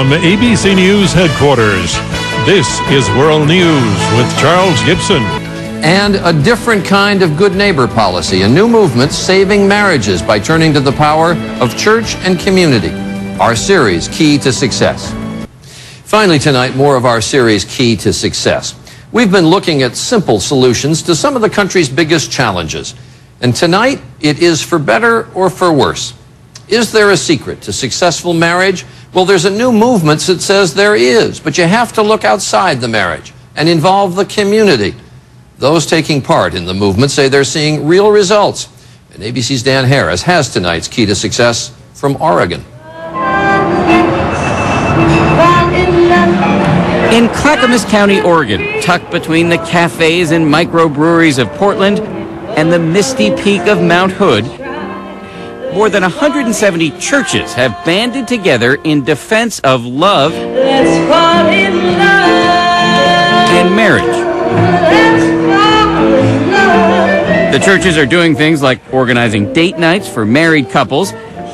From ABC News headquarters, this is World News with Charles Gibson. And a different kind of good neighbor policy, a new movement saving marriages by turning to the power of church and community. Our series, Key to Success. Finally tonight, more of our series, Key to Success. We've been looking at simple solutions to some of the country's biggest challenges. And tonight, it is for better or for worse. Is there a secret to successful marriage? Well, there's a new movement that says there is, but you have to look outside the marriage and involve the community. Those taking part in the movement say they're seeing real results. And ABC's Dan Harris has tonight's Key to Success from Oregon. In Clackamas County, Oregon, tucked between the cafes and microbreweries of Portland and the misty peak of Mount Hood, more than 170 churches have banded together in defense of love and marriage. The churches are doing things like organizing date nights for married couples,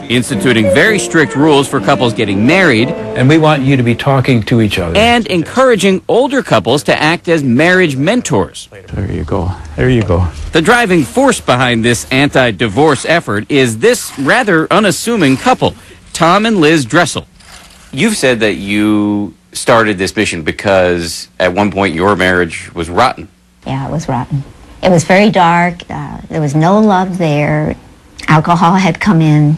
instituting very strict rules for couples getting married, and we want you to be talking to each other, and encouraging older couples to act as marriage mentors. There you go. There you go. The driving force behind this anti-divorce effort is this rather unassuming couple, Tom and Liz Dressel. You've said that you started this mission because at one point your marriage was rotten. Yeah, it was rotten. It was very dark. There was no love there. Alcohol had come in.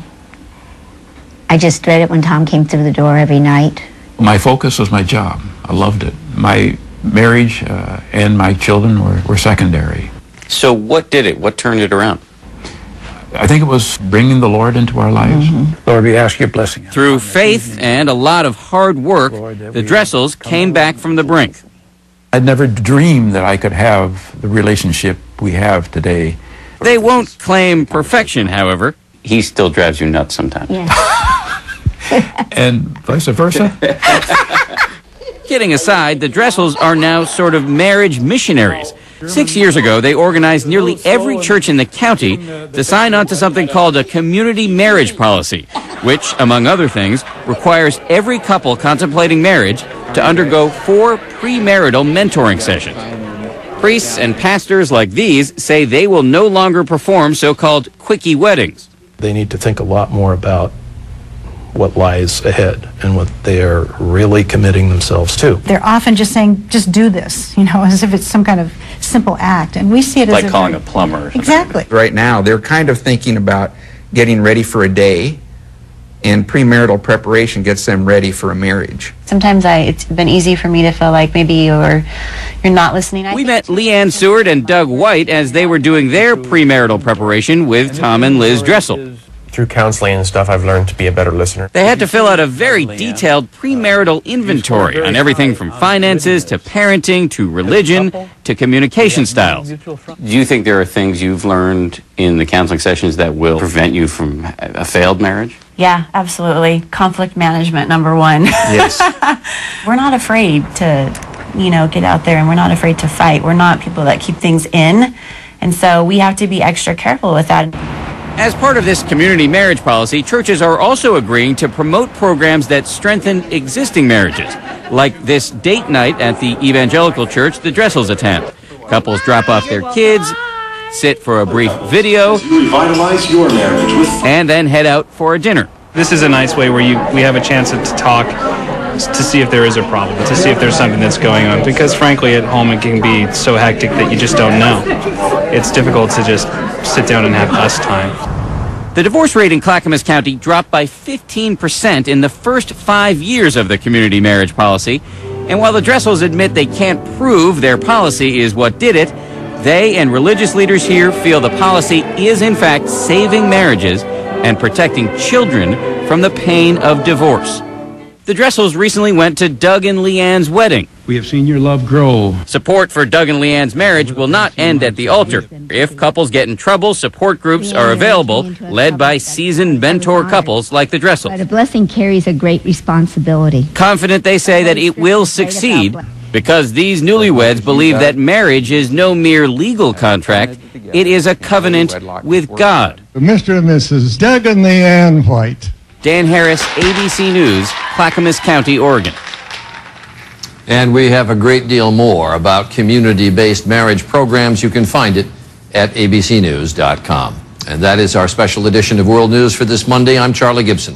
I just dreaded when Tom came through the door every night. My focus was my job. I loved it. My marriage and my children were secondary. So what did it? What turned it around? I think it was bringing the Lord into our lives. Lord, we ask your blessing. Through faith and a lot of hard work, the Dressels came back from the brink. I'd never dreamed that I could have the relationship we have today. They won't claim perfection, however. He still drives you nuts sometimes. Yes. And vice versa. Kidding aside, the Dressels are now sort of marriage missionaries. 6 years ago, they organized nearly every church in the county to sign on to something called a community marriage policy, which, among other things, requires every couple contemplating marriage to undergo 4 premarital mentoring sessions. Priests and pastors like these say they will no longer perform so-called quickie weddings. They need to think a lot more about what lies ahead and what they are really committing themselves to. They're often just saying, just do this, as if it's some kind of simple act. And we see it as like calling a plumber or something. Exactly. Right now, they're kind of thinking about getting ready for a day, and premarital preparation gets them ready for a marriage. Sometimes it's been easy for me to feel like maybe you're not listening. We met Leanne Seward and Doug White as they were doing their premarital preparation with Tom and Liz Dressel. Through counseling and stuff, I've learned to be a better listener. They had to fill out a very detailed premarital inventory on everything from finances to parenting to religion to communication styles. Do you think there are things you've learned in the counseling sessions that will prevent you from a failed marriage? Yeah, absolutely. Conflict management, number one. Yes. We're not afraid to, get out there, and we're not afraid to fight. We're not people that keep things in, and so we have to be extra careful with that. As part of this community marriage policy, churches are also agreeing to promote programs that strengthen existing marriages, like this date night at the evangelical church the Dressels attend. Couples drop off their kids, sit for a brief video, revitalize your marriage with and then head out for a dinner. This is a nice way where we have a chance to talk, to see if there is a problem, to see if there's something that's going on. Because frankly, at home it can be so hectic that you just don't know. It's difficult to just sit down and have us time. The divorce rate in Clackamas County dropped by 15% in the first 5 years of the community marriage policy. And while the Dressels admit they can't prove their policy is what did it, they and religious leaders here feel the policy is in fact saving marriages and protecting children from the pain of divorce. The Dressels recently went to Doug and Leanne's wedding. We have seen your love grow. Support for Doug and Leanne's marriage will not end at the altar. If couples get in trouble, support groups are available, led by seasoned mentor couples like the Dressels. But a blessing carries a great responsibility. Confident, they say, that it will succeed because these newlyweds believe that marriage is no mere legal contract. It is a covenant with God. Mr. and Mrs. Doug and Leanne White. Dan Harris, ABC News, Clackamas County, Oregon. And we have a great deal more about community-based marriage programs. You can find it at abcnews.com. And that is our special edition of World News for this Monday. I'm Charlie Gibson.